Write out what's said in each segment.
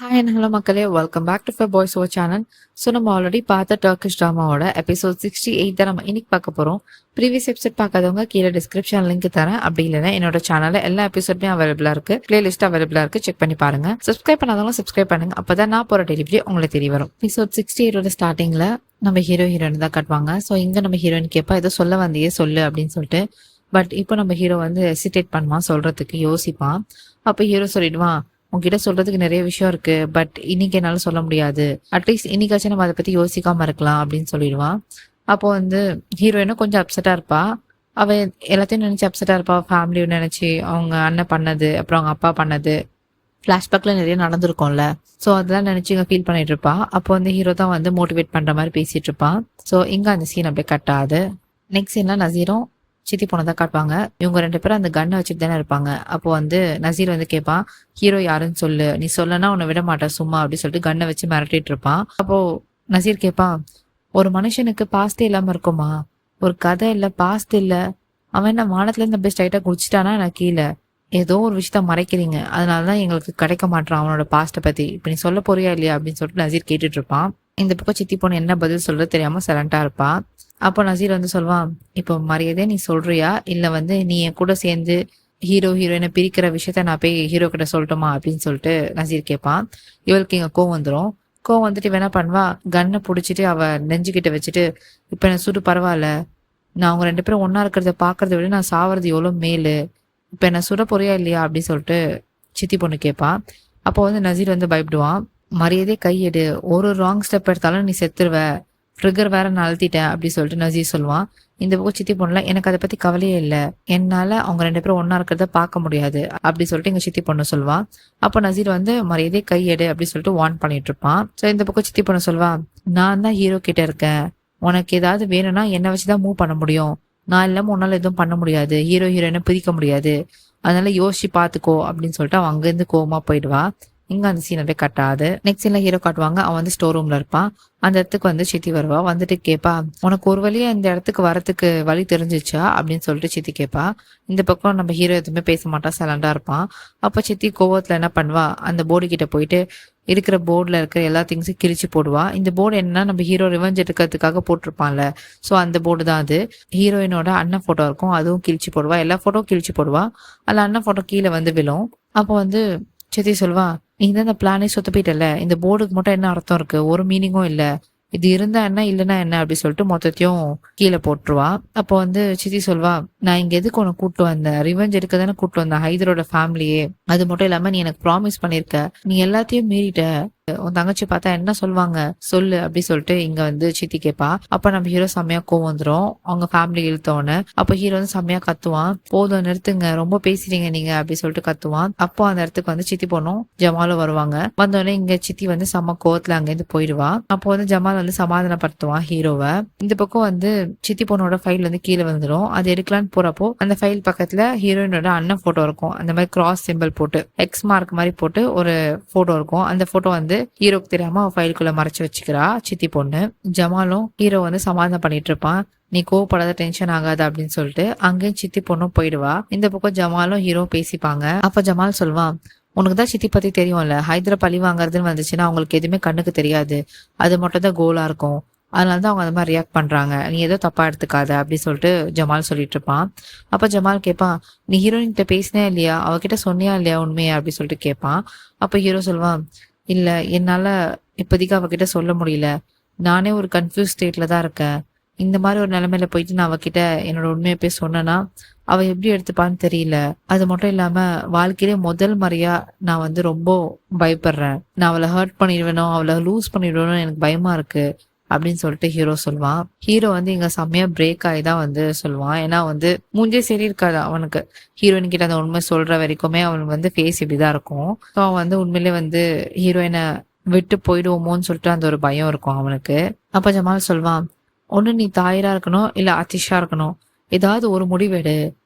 Hi and hello மக்களே, welcome back to fur boys over channel. So நம்ம already பார்த்த Turkish ட்ராமாவோட episode 68 தான் நம்ம இன்னைக்கு பார்க்க போகிறோம். ப்ரீவியஸ் எபிசோட் பார்க்காதவங்க கீழே டிஸ்கிரிப்ஷன் லிங்க் தரேன். அப்படி இல்லைன்னா என்னோட சேனலில் எல்லா எபிசோட்லையும் அவைலபிளாக இருக்குது, பிளேலிஸ்ட் அவைலபிளாக இருக்குது, செக் பண்ணி பாருங்க. சப்ஸ்கிரைப் பண்ணாதவங்க சப்ஸ்கிரைப் பண்ணுங்க, அப்போ தான் நான் போகிற டெலிவரி உங்களுக்கு தெரிய வரும். எபிசோட் 68ஓட ஸ்டார்டிங்கில் நம்ம ஹீரோயின் தான் காட்டுவாங்க. ஸோ இங்கே நம்ம ஹீரோயின் கேட்பா, ஏதோ சொல்ல வந்தியே சொல்லு அப்படின்னு சொல்லிட்டு. பட் இப்போ நம்ம ஹீரோ வந்து ஹெசிடேட் பண்ணுவான், சொல்கிறதுக்கு யோசிப்பான். அப்போ ஹீரோ சொல்லிடுவான், உங்ககிட்ட சொல்றதுக்கு நிறைய விஷயம் இருக்கு, பட் இன்னைக்கு என்னால சொல்ல முடியாது. அட்லீஸ்ட் இன்னைக்காச்சும் நம்ம அதை பத்தி யோசிக்காம இருக்கலாம் அப்படின்னு சொல்லிடுவான். அப்போ வந்து ஹீரோயினும் கொஞ்சம் அப்செட்டா இருப்பா. அவ எல்லாத்தையும் நினைச்சு அப்செட்டா இருப்பா. ஃபேமிலியை நினைச்சு, அவங்க அண்ணன் பண்ணது, அப்புறம் அவங்க அப்பா பண்ணது, ஃபிளாஷ்பேக்ல நிறைய நடந்திருக்கும்ல. ஸோ அதெல்லாம் நினைச்சு இங்க ஃபீல் பண்ணிட்டு இருப்பா. அப்போ வந்து ஹீரோ தான் வந்து மோட்டிவேட் பண்ற மாதிரி பேசிட்டு இருப்பான். ஸோ இங்க அந்த சீன் அப்படியே கட் ஆகுது. நெக்ஸ்ட் சீன்ல நசீரும் சித்தி பொண்ணை காட்டுவாங்க. இவங்க ரெண்டு பேரும் அந்த கன்னை வச்சுட்டு தானே இருப்பாங்க. அப்போ வந்து நசீர் வந்து கேட்பான், ஹீரோ யாருன்னு சொல்லு, நீ சொல்லனா உன்னை விட மாட்டேன் சும்மா அப்படின்னு சொல்லிட்டு கன்னை வச்சு மிரட்டிட்டு இருப்பான். அப்போ நசீர் கேட்பான், ஒரு மனுஷனுக்கு பாஸ்தே இல்லாம இருக்குமா? ஒரு கதை இல்ல, பாஸ்ட் இல்ல, அவன் என்ன வானத்துல இருந்து அப்படியே ஸ்ட்ரைட்டா குடிச்சிட்டானா நான் கீழே? ஏதோ ஒரு விஷயத்த மறைக்கிறீங்க, அதனாலதான் எங்களுக்கு கிடைக்க மாட்டான் அவனோட பாஸ்ட்டை பத்தி. இப்ப நீ சொல்ல போறியா இல்லையா அப்படின்னு சொல்லிட்டு நசீர் கேட்டுட்டு இருப்பான். இந்த பக்கம் சித்தி பொண்ணு என்ன பதில் சொல்றது தெரியாம சைலண்டா இருப்பா. அப்போ நசீர் வந்து சொல்வான், இப்போ மரியாதையா நீ சொல்றியா, இல்ல வந்து நீ என் கூட சேர்ந்து ஹீரோயினை பிரிக்கிற விஷயத்த நான் போய் ஹீரோ கிட்ட சொல்லட்டுமா அப்படின்னு சொல்லிட்டு நசீர் கேட்பான். இவளுக்கு இங்க கோவம் வந்துடும். கோவம் வந்துட்டு என்ன பண்ணுவா, கன்னை பிடிச்சிட்டு அவ நெஞ்சுக்கிட்ட வச்சுட்டு, இப்ப என்ன சுடு பரவாயில்ல, நான் அவங்க ரெண்டு பேரும் ஒன்னா இருக்கிறத பாக்குறத விட நான் சாவறது எவ்வளவு மேலு, இப்ப என்ன சுட போறியா இல்லையா அப்படின்னு சொல்லிட்டு சித்தி பொண்ணு கேட்பா. அப்போ வந்து நசீர் வந்து பயப்படுவான். மரியாதையே கையெடு, ஒரு ராங் ஸ்டெப் எடுத்தாலும் நீ செத்துருவ, ட்ரிகர் வேற நான் அழுத்திட்டேன் அப்படி சொல்லிட்டு நசீர் சொல்லுவான். இந்த பக்கம் சித்தி பொண்ணுல, எனக்கு அதை பத்தி கவலையே இல்லை, என்னால அவங்க ரெண்டு பேரும் ஒன்னா இருக்கிறத பார்க்க முடியாது அப்படி சொல்லிட்டு எங்க சித்தி பொண்ணு சொல்லுவான். அப்போ நசீர் வந்து மரியாதையே கையெடு அப்படி சொல்லிட்டு வார்ன் பண்ணிட்டு இருப்பான். ஸோ இந்த பக்கம் சித்தி பொண்ணு சொல்லுவான், நான் தான் ஹீரோ கிட்ட இருக்கேன், உனக்கு ஏதாவது வேணும்னா என்னை வச்சுதான் மூவ் பண்ண முடியும், நான் இல்லாம உன்னால எதுவும் பண்ண முடியாது, ஹீரோயினை பிரிக்க முடியாது, அதனால யோசிச்சு பாத்துக்கோ அப்படின்னு சொல்லிட்டு அவன் அங்கிருந்து கோவமா போயிடுவா. இங்க அந்த சீன் அப்படியே கட்டாது. நெக்ஸ்ட் சீன்ல ஹீரோ காட்டுவாங்க. அவன் வந்து ஸ்டோர் ரூம்ல இருப்பான். அந்த இடத்துக்கு வந்து சித்தி வருவா. வந்துட்டு கேட்பா, உனக்கு ஒரு வழியா இந்த இடத்துக்கு வரத்துக்கு வழி தெரிஞ்சிச்சா அப்படின்னு சொல்லிட்டு சித்தி கேட்பா. இந்த பக்கம் நம்ம ஹீரோ எதுவுமே பேச மாட்டான், சைலண்டா இருப்பான். அப்ப சித்தி கோவத்துல என்ன பண்ணுவா, அந்த போர்டு கிட்ட போயிட்டு இருக்கிற போர்டுல இருக்கிற எல்லா திங்ஸும் கிழிச்சு போடுவா. இந்த போர்டு என்னன்னா, நம்ம ஹீரோ ரிவெஞ்ச் எடுக்கிறதுக்காக போட்டிருப்பான்ல, சோ அந்த போர்டு தான் அது. ஹீரோயினோட அண்ணன் போட்டோ இருக்கும், அதுவும் கிழிச்சு போடுவா. எல்லா போட்டோ கிழிச்சு போடுவா. அதுல அண்ணன் போட்டோ கீழே வந்து விழும். அப்போ வந்து சித்தி சொல்வா, நீ தான் இந்த பிளானே சொத்தப்பிட்டல, இந்த போர்டுக்கு மட்டும் என்ன அர்த்தம் இருக்கு, ஒரு மீனிங்கும் இல்ல, இது இருந்தா என்ன இல்லைன்னா என்ன அப்படி சொல்லிட்டு மொத்தத்தையும் கீழே போட்டுருவா. அப்போ வந்து சித்தி சொல்வா, நான் இங்க எதுக்கு உனக்கு கூட்டு வந்தேன், ரிவெஞ்ச் எடுக்க தானே கூட்டு வந்தேன், ஹைதரோட ஃபேமிலியே. அது மட்டும் இல்லாம நீ எனக்கு ப்ராமிஸ் பண்ணிருக்க, நீ எல்லாத்தையும் மீறிட்ட, உன் தங்கச்சி பார்த்தா என்ன சொல்லுவாங்க சொல்லு அப்படி சொல்லிட்டு இங்க வந்து சித்தி கேட்பா. அப்ப நம்ம ஹீரோ செம்மையா கோவம் வந்துடும், அவங்க ஃபேமிலி இழுத்தோன்னு. அப்ப ஹீரோ வந்து செம்மையா கத்துவான், போதும் நிறுத்துங்க, ரொம்ப பேசுறீங்க நீங்க அப்படி சொல்லிட்டு கத்துவான். அப்போ அந்த இடத்துக்கு வந்து சித்தி பொண்ணும் ஜமாலும் வருவாங்க. வந்தோடனே இங்க சித்தி வந்து செம்ம கோவத்துல அங்கிருந்து போயிடுவா. அப்போ வந்து ஜமால் வந்து சமாதானப்படுத்துவான் ஹீரோவை. இந்த பக்கம் வந்து சித்தி பொண்ணோட ஃபைல் வந்து கீழே வந்துடும். அது எடுக்கலான்னு போறப்போ அந்த ஃபைல் பக்கத்துல ஹீரோயினோட அண்ணன் போட்டோ இருக்கும், அந்த மாதிரி கிராஸ் சிம்பிள் போட்டு எக்ஸ் மார்க் மாதிரி போட்டு ஒரு போட்டோ இருக்கும். அந்த போட்டோ வந்து ஹீரோக்கு தெரியாம ஃபைலுக்குள்ள மறைச்சு வச்சுக்கிறா சித்தி பொண்ணு. ஜமாலும் ஹீரோ வந்து சமாதானம் பண்ணிட்டு இருப்பான், நீ கோவப்படாத, டென்ஷன் ஆகாத அப்படின்னு சொல்லிட்டு. அங்கேயும் சித்தி பொண்ணும் போயிடுவா. இந்த பக்கம் ஜமாலும் ஹீரோ பேசிப்பாங்க. அப்ப ஜமால் சொல்வான், உனக்கு தான் சித்தி பத்தி தெரியும்ல, ஹைதரை பழி வாங்குறதுன்னு வந்துச்சுன்னா அவங்களுக்கு எதுவுமே கண்ணுக்கு தெரியாது, அது மட்டும் தான் கோலா இருக்கும், அதனாலதான் அவங்க அந்த மாதிரி ரியாக்ட் பண்றாங்க, நீ ஏதோ தப்பா எடுத்துக்காத அப்படின்னு சொல்லிட்டு ஜமால் சொல்லிட்டு இருப்பான். அப்ப ஜமால் கேட்பான், நீ ஹீரோயின் கிட்ட பேசினே இல்லையா, அவகிட்ட சொன்னியா இல்லையா உண்மையா அப்படி சொல்லிட்டு கேட்பான். அப்ப ஹீரோ சொல்வான், இல்ல என்னால இப்போதைக்கு அவகிட்ட சொல்ல முடியல, நானே ஒரு கன்ஃபியூஸ் ஸ்டேட்ல தான் இருக்கேன், இந்த மாதிரி ஒரு நிலைமையில போயிட்டு நான் அவகிட்ட என்னோட உண்மையை போய் சொன்னேன்னா அவ எப்படி எடுத்துப்பான்னு தெரியல, அது மட்டும் இல்லாம வாழ்க்கையிலே முதல் முறையா நான் வந்து ரொம்ப பயப்படுறேன், நான் அவளை ஹர்ட் பண்ணிடுவேனோ, அவளை லூஸ் பண்ணிடுவேனோ எனக்கு பயமா இருக்கு அப்படின்னு சொல்லிட்டு ஹீரோ சொல்லுவான். ஹீரோ வந்து இங்க செம்மையா பிரேக் ஆகி தான் வந்து சொல்லுவான். ஏன்னா வந்து மூஞ்சே சரி இருக்காது அவனுக்கு, ஹீரோயின் கிட்ட அந்த உண்மை சொல்ற வரைக்குமே அவனுக்கு வந்து ஃபேஸ் இப்படிதான் இருக்கும். ஸோ அவன் வந்து உண்மையிலே வந்து ஹீரோயினை விட்டு போயிடுவோமோன்னு சொல்லிட்டு அந்த ஒரு பயம் இருக்கும் அவனுக்கு. அப்ப ஜமால் சொல்வான், ஒண்ணு நீ தாயரா இருக்கணும், இல்ல ஆத்திஷா இருக்கணும், ஏதாவது ஒரு முடிவெடு,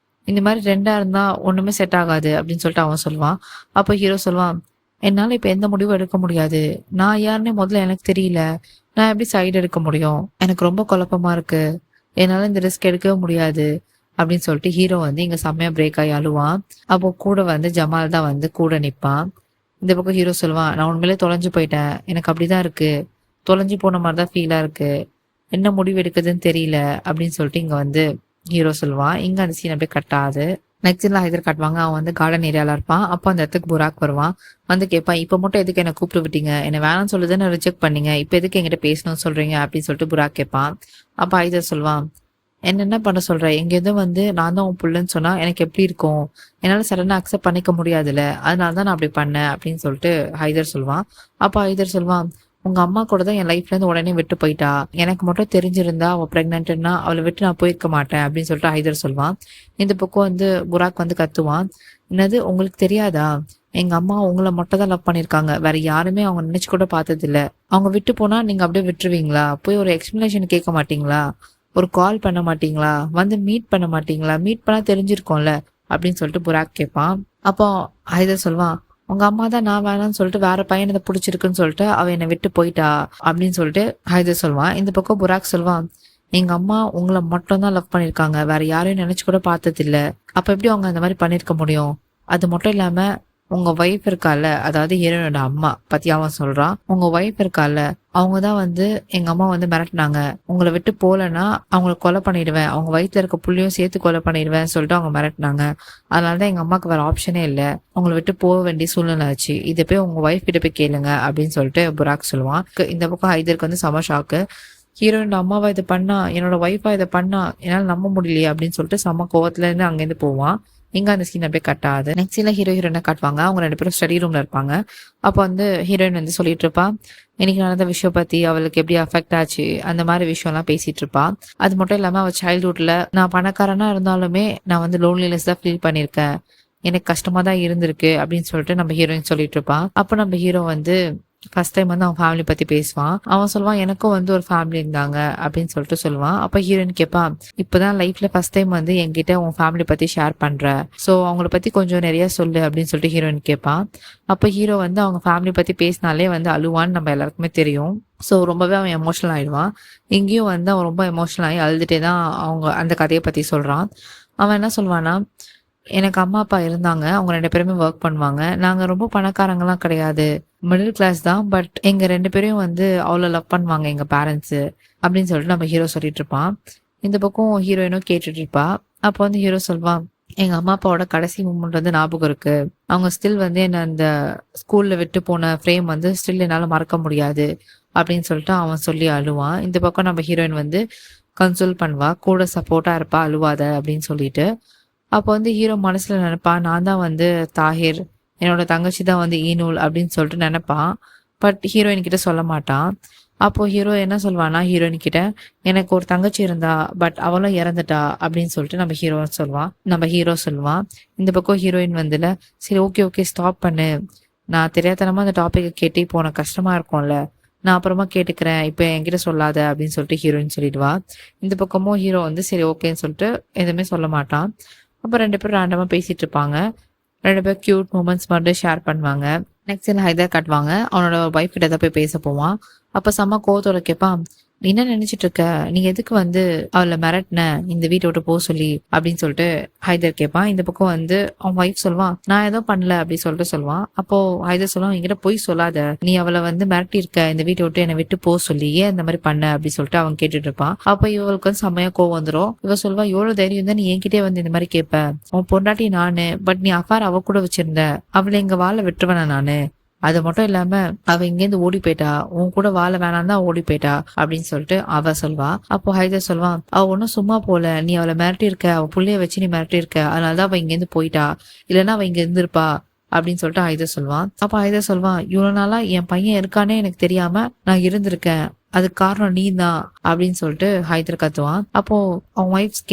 இந்த மாதிரி ரெண்டா இருந்தா ஒண்ணுமே செட் ஆகாது அப்படின்னு சொல்லிட்டு அவன் சொல்லுவான். அப்ப ஹீரோ சொல்வான், என்னால இப்ப எந்த முடிவும் எடுக்க முடியாது, நான் யாருன்னே முதல்ல எனக்கு தெரியல, நான் எப்படி சைடு எடுக்க முடியும், எனக்கு ரொம்ப குழப்பமா இருக்கு, என்னால இந்த ரிஸ்க் எடுக்கவே முடியாது அப்படின்னு சொல்லிட்டு ஹீரோ வந்து இங்க செம்மையா பிரேக் ஆகி அழுவான். அப்போ கூட வந்து ஜமால் தான் வந்து கூட நிப்பான். இந்த பக்கம் ஹீரோ சொல்லுவான், நான் உண்மையிலே தொலைஞ்சு போயிட்டேன், எனக்கு அப்படிதான் இருக்கு, தொலைஞ்சு போன மாதிரி தான் ஃபீலா இருக்கு, என்ன முடிவு எடுக்குதுன்னு தெரியல அப்படின்னு சொல்லிட்டு இங்க வந்து ஹீரோ சொல்லுவான். இங்க அந்த சீன் அப்படியே கட் ஆகுது. நெக்ஸ்ட் சீன்ல ஹைதர் காட்டுவாங்க, அவன் வந்து கார்டன் ஏரியால இருப்பான். அப்போ அந்த இடத்துக்கு புராக் வருவான். வந்து கேட்பான், இப்போ மட்டும் எதுக்கு என்ன கூப்பிட்டு விட்டீங்க, என்ன வேணாம்னு சொல்லுதுன்னு ரிஜெக்ட் பண்ணீங்க, இப்போ எதுக்கு என்கிட்ட பேசணும்னு சொல்றீங்க அப்படின்னு சொல்லிட்டு புராக் கேட்பான். அப்போ ஹைதர் சொல்லுவான், என்ன பண்ண சொல்ற, எங்கேருந்தும் வந்து நான் தான் உன் புள்ளன்னு சொன்னா எனக்கு எப்படி இருக்கும், என்னால சடனா அக்செப்ட் பண்ணிக்க முடியாதுல்ல, அதனாலதான் நான் அப்படி பண்ணேன் அப்படின்னு சொல்லிட்டு ஹைதர் சொல்லுவான். அப்ப ஹைதர் சொல்லுவான், உங்க அம்மா கூட தான் என் லைஃப்ல இருந்து உடனே விட்டு போயிட்டா, எனக்கு மட்டும் தெரிஞ்சிருந்தா அவ பிரெக்னன்ட்னா அவளை விட்டு நான் போயிருக்க மாட்டேன் அப்படின்னு சொல்லிட்டு ஹைதர் சொல்லுவான். இந்த பக்கம் வந்து புராக் வந்து கத்துவான், என்னது உங்களுக்கு தெரியாதா, எங்க அம்மா உங்களை மட்டும் தான் லவ் பண்ணிருக்காங்க, வேற யாருமே அவங்க நினைச்சு கூட பார்த்தது இல்ல, அவங்க விட்டு போனா நீங்க அப்படியே விட்டுருவீங்களா, போய் ஒரு எக்ஸ்பிளனேஷன் கேட்க மாட்டீங்களா, ஒரு கால் பண்ண மாட்டீங்களா, வந்து மீட் பண்ண மாட்டீங்களா, மீட் பண்ணா தெரிஞ்சிருக்கோம்ல அப்படின்னு சொல்லிட்டு புராக் கேட்பான். அப்போ ஹைதர் சொல்லுவான், உங்க அம்மா தான் நான் வேணாம்னு சொல்லிட்டு வேற பையன் இதை பிடிச்சிருக்குன்னு சொல்லிட்டு அவ என்னை விட்டு போயிட்டா அப்படின்னு சொல்லிட்டு ஹைதர் சொல்லுவான். இந்த பக்கம் புராக் சொல்லுவான், எங்க அம்மா உங்களை மட்டும் தான் லவ் பண்ணிருக்காங்க, வேற யாரையும் நினைச்சு கூட பார்த்தது இல்ல, அப்ப எப்படி அவங்க அந்த மாதிரி பண்ணிருக்க முடியும், அது மட்டும் இல்லாம உங்க ஒய்ஃப் இருக்கால, அதாவது ஹீரோனோட அம்மா பத்தி அவன் சொல்றான், உங்க ஒய்ஃப் இருக்கால, அவங்கதான் வந்து எங்க அம்மா வந்து மிரட்டினாங்க, உங்களை விட்டு போலன்னா அவங்களை கொலை பண்ணிடுவேன், அவங்க வயிற்றுல இருக்க புள்ளையும் சேர்த்து கொலை பண்ணிடுவேன் சொல்லிட்டு அவங்க மிரட்டினாங்க, அதனாலதான் எங்க அம்மாவுக்கு வேற ஆப்ஷனே இல்லை, உங்களை விட்டு போக வேண்டிய சூழ்நிலை ஆச்சு, இதை போய் உங்க ஒய்ஃப் கிட்ட போய் கேளுங்க அப்படின்னு சொல்லிட்டு புராக் சொல்லுவான். இந்த பக்கம் ஹைதருக்கு வந்து செம ஷாக்கு, ஹீரோயின் அம்மாவா இதை பண்ணா, என்னோட ஒய்ஃபா இதை பண்ணா, என்னால நம்ப முடியலையே அப்படின்னு சொல்லிட்டு செம கோவத்துல இருந்து அங்கேருந்து போவான். இங்க அந்த சீன் அப்படியே கட் ஆகுது. நெக்ஸ்ட் சீன்ல ஹீரோயினை காட்டுவாங்க, அவங்க 2 பேரும் ஸ்டடி ரூம்ல இருப்பாங்க. அப்போ வந்து ஹீரோயின் வந்து சொல்லிட்டு இருப்பா, இன்னைக்கு நடந்த விஷயம் பத்தி அவளுக்கு எப்படி அஃபெக்ட் ஆச்சு அந்த மாதிரி விஷயம் எல்லாம் பேசிட்டு இருப்பா. அது மட்டும் இல்லாம அவ சைல்ட்ஹுட்ல நான் பணக்காரனா இருந்தாலுமே நான் வந்து லோன்லினஸ் தான் ஃபீல் பண்ணிருக்கேன், எனக்கு கஷ்டமா தான் இருந்திருக்கு அப்படின்னு சொல்லிட்டு நம்ம ஹீரோயின் சொல்லிட்டு இருப்பா. அப்போ நம்ம ஹீரோ வந்து ஃபர்ஸ்ட் டைம் வந்து அவன் ஃபேமிலி பத்தி பேசுவான். அவன் சொல்லுவான், எனக்கும் வந்து ஒரு ஃபேமிலி இருந்தாங்க அப்படின்னு சொல்லிட்டு சொல்லுவான். அப்ப ஹீரோயின் கேட்பா, இப்பதான் லைஃப்ல ஃபர்ஸ்ட் டைம் வந்து என்கிட்ட உன் ஃபேமிலி பத்தி ஷேர் பண்ற, சோ அவங்கள பத்தி கொஞ்சம் நிறைய சொல்லு அப்படின்னு சொல்லிட்டு ஹீரோயின் கேட்பான். அப்ப ஹீரோ வந்து அவங்க ஃபேமிலி பத்தி பேசினாலே வந்து அழுவான்னு நம்ம எல்லாருக்குமே தெரியும். ஸோ ரொம்பவே அவன் எமோஷனல் ஆயிடுவான். இங்கேயும் வந்து அவன் ரொம்ப எமோஷனல் ஆகி அழுதுட்டே தான் அவங்க அந்த கதையை பத்தி சொல்றான். அவன் என்ன சொல்வானா, எனக்கு அம்மா அப்பா இருந்தாங்க, அவங்க 2 பேருமே ஒர்க் பண்ணுவாங்க, நாங்க ரொம்ப பணக்காரங்கலாம் கிடையாது, மிடில் கிளாஸ் தான், பட் எங்க 2 பேரையும் வந்து அவ்வளோ லவ் பண்ணுவாங்க எங்க பேரண்ட்ஸ் அப்படின்னு சொல்லிட்டு நம்ம ஹீரோ சொல்லிட்டு இருப்பான். இந்த பக்கம் ஹீரோயினும் கேட்டுட்டு இருப்பா. அப்போ வந்து ஹீரோ சொல்வான், எங்க அம்மா அப்பாவோட கடைசி மூமெண்ட் வந்து ஞாபகம் இருக்கு, அவங்க ஸ்டில் வந்து என்ன அந்த ஸ்கூல்ல விட்டு போன ஃப்ரேம் வந்து ஸ்டில் என்னால மறக்க முடியாது அப்படின்னு சொல்லிட்டு அவன் சொல்லி அழுவான். இந்த பக்கம் நம்ம ஹீரோயின் வந்து கன்சோல் பண்ணுவா, கூட சப்போர்ட்டா இருப்பா, அழுவாத அப்படின்னு சொல்லிட்டு. அப்போ வந்து ஹீரோ மனசுல நினைப்பான், நான் தான் வந்து தாஹிர், என்னோட தங்கச்சி தான் வந்து ஈனூல் அப்படின்னு சொல்லிட்டு நினைப்பான். பட் ஹீரோயின் கிட்ட சொல்ல மாட்டான். அப்போ ஹீரோ என்ன சொல்வானா ஹீரோயின் கிட்ட, எனக்கு ஒரு தங்கச்சி இருந்தா பட் அவளும் இறந்துட்டா அப்படின்னு சொல்லிட்டு நம்ம ஹீரோ சொல்லுவான். இந்த பக்கம் ஹீரோயின் வந்துல, சரி ஓகே ஓகே ஸ்டாப் பண்ணு, நான் தெரியாதனமா அந்த டாபிக்கை கேட்டு இப்போ உனக்கு கஷ்டமா இருக்கும்ல, நான் அப்புறமா கேட்டுக்கிறேன், இப்போ என்கிட்ட சொல்லாத அப்படின்னு சொல்லிட்டு ஹீரோயின் சொல்லிடுவா. இந்த பக்கமும் ஹீரோ வந்து சரி ஓகேன்னு சொல்லிட்டு எதுவுமே சொல்ல மாட்டான். அப்போ 2 பேரும் ரேண்டமா பேசிட்டு இருப்பாங்க. 2 பேரும் கியூட் மூமெண்ட்ஸ் மட்டும் ஷேர் பண்ணுவாங்க. நெக்ஸ்ட் சீன்ல ஹைதர் காட்டுவாங்க, அவனோட ஒய்ஃப் கிட்ட தான் போய் பேச போவான். அப்ப செம்ம கோவத்தோட கேட்பான், நீ என்ன நினைச்சிட்டு இருக்க, நீ எதுக்கு வந்து அவளை மிரட்டின இந்த வீட்டை விட்டு போக சொல்லி அப்படின்னு சொல்லிட்டு ஹைதர் கேட்பான். இந்த பக்கம் வந்து அவன் ஒய்ஃப் சொல்லுவான், நான் ஏதோ பண்ணல அப்படின்னு சொல்லிட்டு சொல்லுவான். அப்போ ஹைதர் சொல்லுவான், என்கிட்ட போய் சொல்லாத, நீ அவளை வந்து மிரட்டி இருக்க இந்த வீட்டை விட்டு என்னை விட்டு போக சொல்லி, ஏன் இந்த மாதிரி பண்ண அப்படின்னு சொல்லிட்டு அவன் கேட்டுட்டு இருப்பான். அப்ப இவளுக்கு வந்து செம்மையா கோவம் வந்துடும். இவ சொல்லுவா, எவ்வளவு தைரியம் தான் நீ என்கிட்டே வந்து இந்த மாதிரி கேட்ப, உன் பொண்டாட்டி நானு, பட் நீ அஃபேர் அவ கூட வச்சிருந்த, அவளை எங்க வாழ விட்டுருவேனா நானு, அது மட்டும் இல்லாம அவ இங்கேருந்து ஓடி போயிட்டா, உன் கூட வாழ வேணாம் தான் ஓடி போயிட்டா அப்படின்னு சொல்லிட்டு அவ சொல்வா. அப்போ ஹைதர் சொல்வான், அவ ஒன்னும் சும்மா போல, நீ அவளை மிரட்டி இருக்க, அவ புள்ளைய வச்சு நீ மிரட்டி இருக்க, அதனாலதான் அவ இங்கேருந்து போயிட்டா, இல்லைன்னா அவ இங்க இருந்திருப்பா அப்படின்னு சொல்லிட்டு ஹைதர் சொல்வான். அப்ப ஹைதர் சொல்வான், இவ்வளவு நாளா என் பையன் இருக்கானே எனக்கு தெரியாம நான் இருந்திருக்கேன், அதுக்கு காரணம் நீ தான் அப்படின்னு சொல்லிட்டு ஹைதர் கத்துவான். அப்போ அவன் ஒய்ஃப்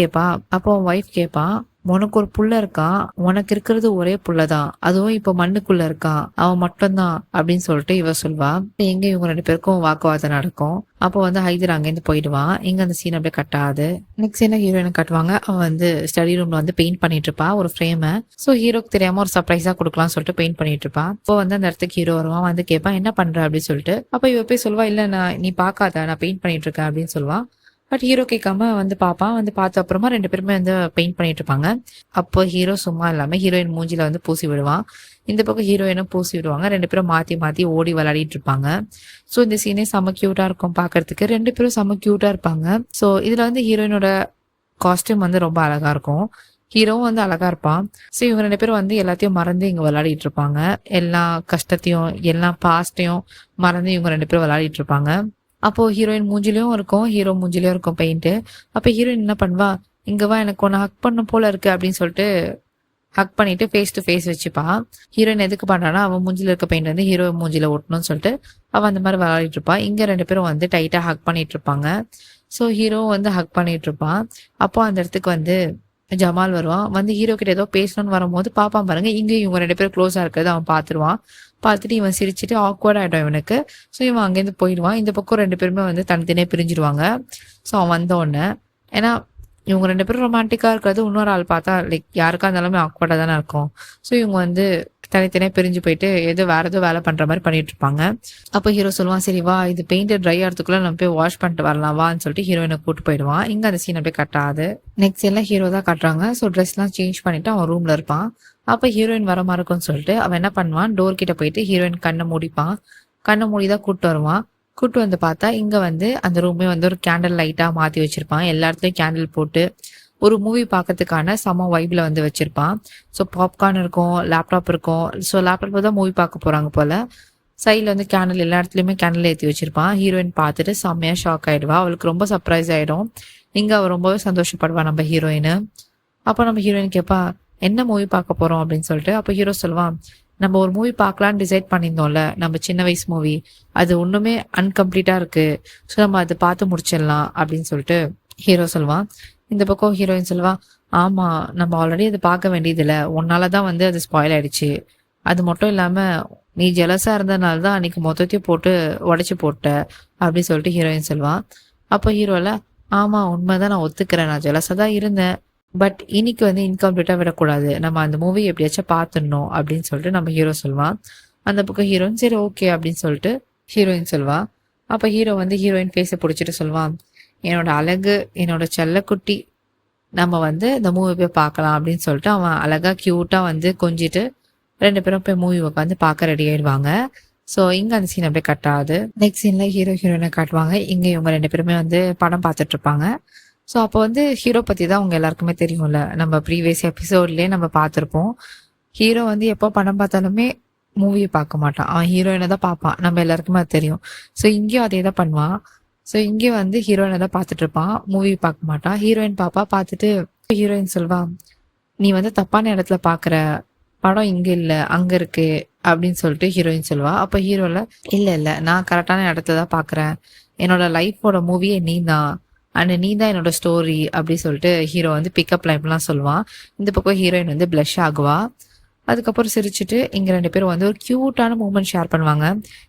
கேப்பா, உனக்கு ஒரு புள்ள இருக்கான், உனக்கு இருக்கிறது ஒரே புள்ளதான், அதுவும் இப்ப மண்ணுக்குள்ள இருக்கான், அவன் மட்டும்தான் அப்படின்னு சொல்லிட்டு இவ சொல்வா. எங்க இவங்க 2 பேருக்கும் வாக்குவாதம் நடக்கும். அப்போ வந்து ஹைதர் அங்கேருந்து போயிடுவான். இங்க அந்த சீன் அப்படியே கட் ஆகுது. நெக்ஸ்ட் சீன்ல ஹீரோயினை காட்டுவாங்க, அவன் வந்து ஸ்டடி ரூம்ல வந்து பெயிண்ட் பண்ணிட்டு இருப்பா ஒரு ஃப்ரேமை. சோ ஹீரோக்கு தெரியாம ஒரு சர்ப்ரைஸா கொடுக்கலாம்னு சொல்லிட்டு பெயிண்ட் பண்ணிட்டு இருப்பா. இப்போ வந்து அந்த இடத்துக்கு ஹீரோ வருவான், வந்து கேட்பான், என்ன பண்ற அப்படின்னு சொல்லிட்டு. அப்ப இவ போய் சொல்வா, இல்ல நீ பாக்காத, நான் பெயிண்ட் பண்ணிட்டு இருக்கேன் அப்படின்னு சொல்லுவான். பட் ஹீரோ கேட்காம வந்து பார்ப்பான். வந்து பார்த்த அப்புறமா 2 பேருமே வந்து பெயிண்ட் பண்ணிட்டு இருப்பாங்க. அப்போ ஹீரோ சும்மா இல்லாம ஹீரோயின் மூஞ்சில வந்து பூசி விடுவான். இந்த பக்கம் ஹீரோயினும் பூசி விடுவாங்க. 2 பேரும் மாத்தி மாத்தி ஓடி விளையாடிட்டு இருப்பாங்க. ஸோ இந்த சீனே செம்ம கியூட்டா இருக்கும் பார்க்கறதுக்கு. 2 பேரும் செம்ம கியூட்டா இருப்பாங்க. ஸோ இதுல வந்து ஹீரோயினோட காஸ்டியூம் வந்து ரொம்ப அழகா இருக்கும். ஹீரோவும் வந்து அழகா இருப்பான். ஸோ இவங்க 2 பேரும் வந்து எல்லாத்தையும் மறந்து இங்க விளையாடிட்டு இருப்பாங்க. எல்லா கஷ்டத்தையும் எல்லா பாஸ்ட்டையும் மறந்து இவங்க 2 பேரும் விளையாடிட்டு இருப்பாங்க. அப்போ ஹீரோயின் மூஞ்சிலையும் இருக்கும், ஹீரோ மூஞ்சிலையும் இருக்கும் பெயிண்ட். அப்ப ஹீரோயின் என்ன பண்ணுவா, இங்க வா எனக்கு உன்னை ஹக் பண்ண போல இருக்கு அப்படின்னு சொல்லிட்டு ஹக் பண்ணிட்டு ஃபேஸ் டு ஃபேஸ் வச்சுப்பா. ஹீரோயின் எதுக்கு பண்றானா, அவன் மூஞ்சில இருக்க பெயிண்ட் வந்து ஹீரோ மூஞ்சில ஒட்டணும்னு சொல்லிட்டு அவன் அந்த மாதிரி விளையாடிட்டு இருப்பா. இங்க 2 பேரும் வந்து டைட்டா ஹக் பண்ணிட்டு இருப்பாங்க. ஸோ ஹீரோ வந்து ஹக் பண்ணிட்டு இருப்பான். அப்போ அந்த இடத்துக்கு வந்து ஜமால் வருவான். வந்து ஹீரோ கிட்ட ஏதோ பேசணும்னு வரும்போது பாப்பான் பாருங்க, இங்கேயும் இவங்க 2 பேரும் க்ளோஸா இருக்கிறது அவன் பார்த்துருவான். பார்த்துட்டு இவன் சிரிச்சுட்டு ஆக்வர்ட் ஆகிடும் இவனுக்கு. ஸோ இவன் அங்கேருந்து போயிடுவான். இந்த பக்கம் 2 பேருமே வந்து தனித்தனியாக பிரிஞ்சிருவாங்க. ஸோ அவன் வந்த உடனே, ஏன்னா இவங்க 2 பேரும் ரொமான்டிக்காக இருக்கிறது இன்னொரு ஆள் பார்த்தா லைக் யாருக்கா இருந்தாலுமே ஆக்வர்டாக தானே இருக்கும். ஸோ இவங்க வந்து தனித்தனியாக பிரிஞ்சு போயிட்டு வேற ஏதோ வேலை பண்ற மாதிரி பண்ணிட்டு இருப்பாங்க. அப்போ ஹீரோ சொல்லுவான், சரி வா இது பெயிண்ட் ட்ரை ஆகிறதுக்குள்ள நம்ம போய் வாஷ் பண்ணிட்டு வரலாம் வான்னு சொல்லிட்டு ஹீரோயினை கூட்டு போயிடுவான். இங்க அந்த சீனை போய் கட்டாது. நெக்ஸ்ட் எல்லாம் ஹீரோ தான் கட்டுறாங்க. ஸோ ட்ரெஸ் எல்லாம் சேஞ்ச் பண்ணிட்டு அவன் ரூம்ல இருப்பான். அப்ப ஹீரோயின் வர மாதிரி இருக்கும்னு சொல்லிட்டு அவன் என்ன பண்ணுவான், டோர் கிட்ட போயிட்டு ஹீரோயின் கண்ணை மூடிப்பான். கண்ணை மூடிதான் கூட்டு வருவான். கூட்டு வந்து பார்த்தா இங்க வந்து அந்த ரூமே வந்து ஒரு கேண்டில் லைட்டா மாத்தி வச்சிருப்பான். எல்லா இடத்துலயும் கேண்டில் போட்டு ஒரு மூவி பார்க்கறதுக்கான செம வைப்ல வந்து வச்சிருப்பான். ஸோ பாப்கார்ன் இருக்கும், லேப்டாப் இருக்கும். ஸோ லேப்டாப்ல தான் மூவி பார்க்க போறாங்க போல. சைட்ல வந்து கேண்டில் எல்லா இடத்துலயுமே கேண்டில் ஏற்றி வச்சிருப்பான். ஹீரோயின் பார்த்துட்டு செம்மையா ஷாக் ஆயிடுவா. அவளுக்கு ரொம்ப சர்ப்ரைஸ் ஆயிடும். இங்க அவ ரொம்பவே சந்தோஷப்படுவா நம்ம ஹீரோயின். அப்போ நம்ம ஹீரோயின் கேட்பா, என்ன மூவி பார்க்க போறோம் அப்படின்னு சொல்லிட்டு. அப்போ ஹீரோ சொல்லுவான், நம்ம ஒரு மூவி பார்க்கலான்னு டிசைட் பண்ணியிருந்தோம்ல, நம்ம சின்ன வயசு மூவி, அது ஒண்ணுமே அன்கம்ப்ளீட்டா இருக்கு. ஸோ நம்ம அதை பார்த்து முடிச்சிடலாம் அப்படின்னு சொல்லிட்டு ஹீரோ சொல்லுவான். இந்த பக்கம் ஹீரோயின் சொல்லுவா, ஆமா நம்ம ஆல்ரெடி அதை பார்க்க வேண்டியது இல்லை, உன்னாலதான் வந்து அது ஸ்பாயில் ஆயிடுச்சு. அது மட்டும் இல்லாம நீ ஜெலஸா இருந்ததுனால தான் அன்னைக்கு மொத்தத்தையும் போட்டு உடைச்சு போட்ட அப்படின்னு சொல்லிட்டு ஹீரோயின் சொல்லுவான். அப்போ ஹீரோல, ஆமா உண்மைதான், நான் ஒத்துக்கிறேன், நான் ஜெலஸா தான் இருந்தேன். பட் இன்னைக்கு வந்து இன்கம்ப்ளீட்டா விடக்கூடாது, நம்ம அந்த மூவி எப்படியாச்சும் பார்த்துடணும் அப்படின்னு சொல்லிட்டு நம்ம ஹீரோ சொல்லுவான். அந்த பக்கம் ஹீரோயின் சரி ஓகே அப்படின்னு சொல்லிட்டு ஹீரோயின் சொல்லுவா. அப்ப ஹீரோ வந்து ஹீரோயின் ஃபேஸை பிடிச்சிட்டு சொல்லுவான், என்னோட அழகு, என்னோட செல்லக்குட்டி, நம்ம வந்து இந்த மூவி போய் பார்க்கலாம் அப்படின்னு சொல்லிட்டு அவன் அழகா கியூட்டா வந்து கொஞ்சிட்டு 2 பேரும் போய் மூவி உட்காந்து பார்க்க ரெடி ஆயிடுவாங்க. ஸோ இங்க அந்த சீன் அப்படியே கட் ஆகுது. நெக்ஸ்ட் சீன்ல ஹீரோ ஹீரோயினை காட்டுவாங்க. இங்க இவங்க 2 பேருமே வந்து படம் பார்த்துட்டு இருப்பாங்க. ஸோ அப்போ வந்து ஹீரோ பத்தி தான் அவங்க எல்லாருக்குமே தெரியும்ல, நம்ம ப்ரீவியஸ் எபிசோட்லயே நம்ம பார்த்துருப்போம். ஹீரோ வந்து எப்போ படம் பார்த்தாலுமே மூவியை பார்க்க மாட்டான், அவன் ஹீரோயினை தான் பார்ப்பான். நம்ம எல்லாருக்குமே அது தெரியும். ஸோ இங்கேயும் அதே தான் பண்ணுவான். ஸோ இங்கேயும் வந்து ஹீரோயினை தான் பார்த்துட்டு இருப்பான், மூவி பார்க்க மாட்டான். ஹீரோயின் பாப்பா பார்த்துட்டு ஹீரோயின் சொல்வா, நீ வந்து தப்பான இடத்துல பாக்குற, படம் இங்க இல்ல அங்க இருக்கு அப்படின்னு சொல்லிட்டு ஹீரோயின் சொல்லுவா. அப்ப ஹீரோல, இல்ல இல்ல நான் கரெக்டான இடத்துல தான் பாக்குறேன், என்னோட லைஃபோட மூவியே நீ தான், அண்ட் நீ தான் என்னோட ஸ்டோரி அப்படி சொல்லிட்டு ஹீரோ வந்து பிக்கப் லைன்லாம் சொல்லுவான். இந்த பக்கம் ஹீரோயின் வந்து பிளஷ் ஆகுவா. அதுக்கப்புறம் சிரிச்சுட்டு இங்க 2 பேரும் வந்து ஒரு கியூட்டான மூமெண்ட் ஷேர் பண்ணுவாங்க.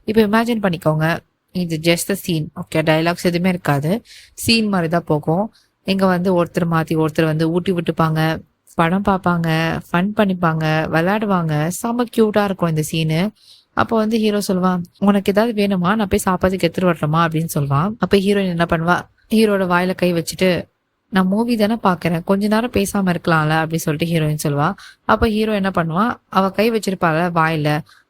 இப்போ இமேஜின் பண்ணிக்கோங்க, இது ஜஸ்ட் சீன், ஓகே, டைலாக்ஸ் எதுவுமே இருக்காது, சீன் மாதிரி தான் போகும். இங்க வந்து ஒருத்தர் மாத்தி ஒருத்தர் வந்து ஊட்டி விட்டுப்பாங்க, படம் பார்ப்பாங்க, ஃபன் பண்ணிப்பாங்க, விளையாடுவாங்க, செம கியூட்டா இருக்கும் இந்த சீனு. அப்போ வந்து ஹீரோ சொல்லுவான், உனக்கு ஏதாவது வேணுமா, நான் போய் சாப்பாட்டுக்கு எடுத்துட்டு வரட்டுமா அப்படின்னு சொல்லுவான். அப்ப ஹீரோயின் என்ன பண்ணுவா, ஹீரோட வாயில கை வச்சுட்டு, நான் மூவி தானே பாக்குறேன், கொஞ்ச நேரம் பேசாம இருக்கலாம்ல அப்படின்னு சொல்லிட்டு ஹீரோயின் சொல்லுவா. அப்ப ஹீரோ என்ன பண்ணுவான், அவ கை வச்சிருப்பால வாயில,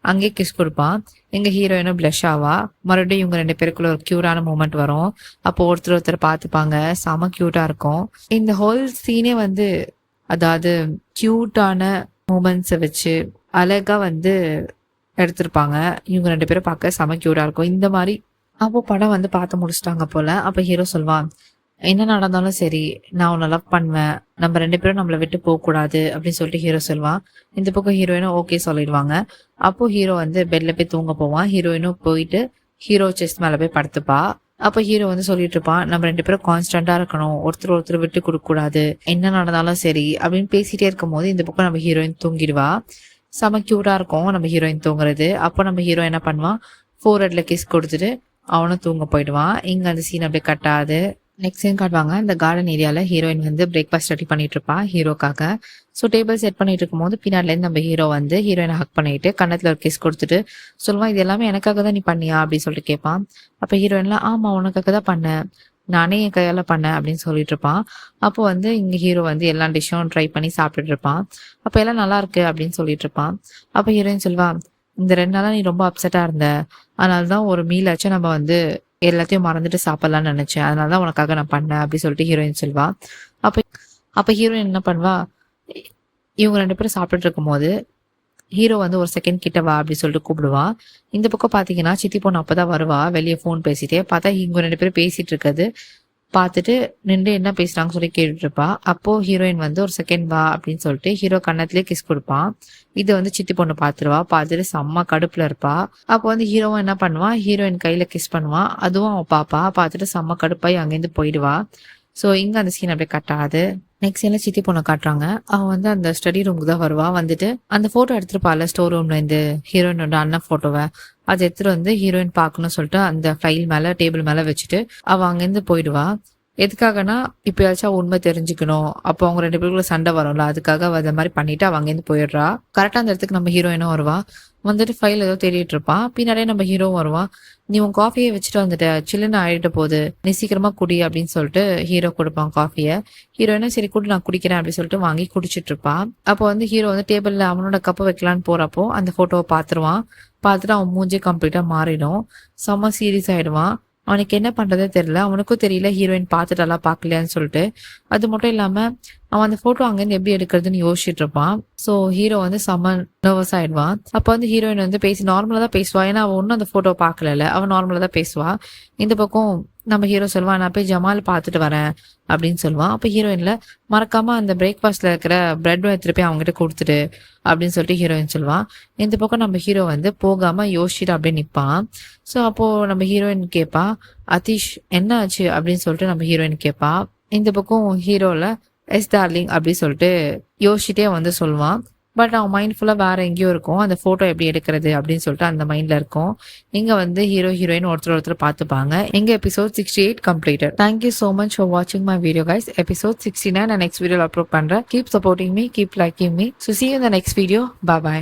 அங்கேயே கிஸ் கொடுப்பான். எங்க ஹீரோயினும் பிளஷ் ஆவா. மறுபடியும் இவங்க 2 பேருக்குள்ள ஒரு கியூட்டான மூமெண்ட் வரும். அப்போ ஒருத்தர் ஒருத்தர் பார்த்துப்பாங்க, செம கியூட்டா இருக்கும். இந்த ஹோல் சீனே வந்து, அதாவது கியூட்டான மூமெண்ட்ஸை வச்சு அழகா வந்து எடுத்திருப்பாங்க. இவங்க 2 பேரும் பார்க்க செம கியூட்டா இருக்கும். இந்த மாதிரி அப்போ படம் வந்து பார்த்து முடிச்சிட்டாங்க போல. அப்ப ஹீரோ சொல்வான், என்ன நடந்தாலும் சரி நான் உன்னை லவ் பண்ணுவேன், நம்ம 2 பேரும் நம்மளை விட்டு போக கூடாது அப்படின்னு சொல்லிட்டு ஹீரோ சொல்வான். இந்த பக்கம் ஹீரோயினும் ஓகே சொல்லிடுவாங்க. அப்போ ஹீரோ வந்து பெட்ல போய் தூங்க போவான். ஹீரோயினும் போயிட்டு ஹீரோ செஸ்ட் மேல போய் படுத்துப்பா. அப்ப ஹீரோ வந்து சொல்லிட்டு இருப்பான், நம்ம 2 பேரும் கான்ஸ்டன்டா இருக்கணும், ஒருத்தர் ஒருத்தர் விட்டு கொடுக்க கூடாது, என்ன நடந்தாலும் சரி அப்படின்னு பேசிட்டே இருக்கும் போது இந்த பக்கம் நம்ம ஹீரோயின் தூங்கிடுவா. செம கியூட்டா இருக்கும் நம்ம ஹீரோயின் தூங்குறது. அப்போ நம்ம ஹீரோ என்ன பண்ணுவான், ஃபோர்ஹெட்ல கிஸ் கொடுத்துட்டு அவனும் தூங்க போயிடுவான். இங்க அந்த சீன் அப்படியே கட்டாது. நெக்ஸ்ட் சீன் காட்டுவாங்க, இந்த கார்டன் ஏரியால ஹீரோயின் வந்து பிரேக்ஃபாஸ்ட் ரெடி பண்ணிட்டு இருப்பா ஹீரோக்காக. ஸோ டேபிள் செட் பண்ணிட்டு இருக்கும் போது பின்னாடில இருந்து நம்ம ஹீரோ வந்து ஹீரோயினை ஹக் பண்ணிட்டு கன்னத்துல ஒரு கிஸ் கொடுத்துட்டு சொல்லுவான், இது எல்லாமே எனக்காக தான் நீ பண்ணியா அப்படின்னு சொல்லிட்டு கேட்பான். அப்ப ஹீரோயின்லாம், ஆமா உனக்காக தான் பண்ணேன், நானே என் கையால் பண்ணேன் அப்படின்னு சொல்லிட்டு இருப்பான். அப்போ வந்து இங்கே ஹீரோ வந்து எல்லா டிஷ்ஷும் ட்ரை பண்ணி சாப்பிட்டுட்டு இருப்பான். அப்போ எல்லாம் நல்லா இருக்கு அப்படின்னு சொல்லிட்டு இருப்பான். அப்போ ஹீரோயின் சொல்வா, இந்த 2 நாளா நீ ரொம்ப அப்செட்டாக இருந்த, அதனால தான் ஒரு மீலாச்சும் நம்ம வந்து எல்லாத்தையும் மறந்துட்டு சாப்பிட்லான்னு நினச்சேன், அதனால தான் உனக்காக நான் பண்ணேன் அப்படி சொல்லிட்டு ஹீரோயின் சொல்வா. அப்போ அப்போ ஹீரோயின் என்ன பண்ணுவா, இவங்க 2 பேரும் சாப்பிட்டுட்டு இருக்கும்போது ஹீரோ வந்து ஒரு செகண்ட் கிட்ட வா அப்படி சொல்லிட்டு கூப்பிடுவா. இந்த பக்கம் பார்த்தீங்கன்னா சித்தி பொண்ணு அப்பதான் வருவா, வெளியே ஃபோன் பேசிட்டே. பார்த்தா இவங்க 2 பேரும் பேசிட்டு இருக்கிறது பார்த்துட்டு நின்று என்ன பேசுறாங்கன்னு சொல்லி கேட்டுட்டு இருப்பா. அப்போ ஹீரோயின் வந்து ஒரு செகண்ட் வா அப்படின்னு சொல்லிட்டு ஹீரோ கன்னத்திலே கிஸ் கொடுப்பான். இது வந்து சித்தி பொண்ணு பார்த்துருவா. பார்த்துட்டு செம்ம கடுப்புல இருப்பா. அப்போ வந்து ஹீரோவும் என்ன பண்ணுவான், ஹீரோயின் கையில கிஸ் பண்ணுவான். அதுவும் அவன் பாப்பா. பார்த்துட்டு செம்ம கடுப்பாய் அங்கேருந்து போயிடுவா. ஸோ இங்கே அந்த சீன் அப்படியே கட் ஆகுது. நெக்ஸ்ட் என்ன சித்தி பொண்ணை காட்டுறாங்க. அவன் வந்து அந்த ஸ்டடி ரூமுக்கு தான் வருவா. வந்துட்டு அந்த ஃபோட்டோ எடுத்துருப்பாள் ஸ்டோர் ரூம்ல இருந்து ஹீரோயினோட அண்ணன் ஃபோட்டோவை, அதை எடுத்துட்டு வந்து ஹீரோயின் பார்க்கணும்னு சொல்லிட்டு அந்த ஃபைல் மேலே டேபிள் மேலே வச்சுட்டு அவள் அங்கேருந்து போயிடுவா. எதுக்காகனா இப்பயாச்சும் உண்மை தெரிஞ்சுக்கணும், அப்போ அவங்க 2 பேருக்குள்ள சண்டை வரும்ல, அதுக்காக அவ அதை மாதிரி பண்ணிட்டு அவ அங்கேருந்து போயிடுறா. கரெக்டாக அந்த இடத்துக்கு நம்ம ஹீரோயினும் வருவா. வந்துட்டு ஃபைல் ஏதோ தேடிட்டு இருப்பான். பின்னாடியே நம்ம ஹீரோவும் வருவான். நீ உன் காஃபியை வச்சுட்டு வந்துட்ட, சில்லுன்னு ஆயிட்டு போகுது, நீ சீக்கிரமா குடி அப்படின்னு சொல்லிட்டு ஹீரோ கொடுப்பான் காஃபியை. ஹீரோயினும் சரி குடி நான் குடிக்கிறேன் அப்படின்னு சொல்லிட்டு வாங்கி குடிச்சிட்டு இருப்பான். அப்போ வந்து ஹீரோ வந்து டேபிள்ல அவனோட கப்பை வைக்கலான்னு போறப்போ அந்த போட்டோவை பார்த்துருவான். பார்த்துட்டு அவன் மூஞ்சே கம்ப்ளீட்டா மாறிடும். செம்ம சீரியஸ் ஆயிடுவான். அவனுக்கு என்ன பண்றதே தெரியல. அவனுக்கும் தெரியல ஹீரோயின் பார்த்துட்டாலா பார்க்கலையான்னு சொல்லிட்டு. அது மட்டும் இல்லாம அவன் அந்த போட்டோ அங்கேருந்து எப்படி எடுக்கிறதுன்னு யோசிச்சுட்டு இருப்பான். ஸோ ஹீரோ வந்து செம்ம நர்வஸ் ஆயிடுவான். அப்போ வந்து ஹீரோயின் வந்து பேசி நார்மலா தான் பேசுவா. ஏன்னா அவன் ஒன்றும் அந்த போட்டோ பார்க்கல, அவன் நார்மலா தான் பேசுவா. இந்த பக்கம் நம்ம ஹீரோ சொல்லுவான், நான் போய் ஜமால் பார்த்துட்டு வரேன் அப்படின்னு சொல்லுவான். அப்போ ஹீரோயின்ல மறக்காம அந்த பிரேக்ஃபாஸ்ட்ல இருக்கிற பிரெட் எடுத்துட்டு போய் அவங்ககிட்ட கொடுத்துட்டு அப்படின்னு சொல்லிட்டு ஹீரோயின் சொல்லுவான். இந்த பக்கம் நம்ம ஹீரோ வந்து போகாம யோசிச்சுட்டு அப்படியே நிற்பான். ஸோ அப்போ நம்ம ஹீரோயின் கேட்பா, அதீஷ் என்ன ஆச்சு அப்படின்னு சொல்லிட்டு நம்ம ஹீரோயின் கேட்பா. இந்த பக்கம் ஹீரோல எஸ் டார்லிங் அப்படி சொல்லிட்டு யோசிச்சுட்டே வந்து சொல்லுவான். பட் அவன் மைண்ட் ஃபுல்லாக வேற எங்கேயோ இருக்கும். அந்த ஃபோட்டோ எப்படி எடுக்கிறது அப்படின்னு சொல்லிட்டு அந்த மைண்ட்ல இருக்கும். இங்கே வந்து ஹீரோ ஹீரோயின் ஒருத்தர் பார்த்துப்பாங்க. எங்க episode 68 completed. Thank you so much for வாட்சிங் மை வீடியோ கைஸ். எபிசோட் 69 நான் நெக்ஸ்ட் வீடியோவில் அப்லோட் பண்ணுறேன். Keep supporting me, keep liking me. So see you in the next video. Bye bye.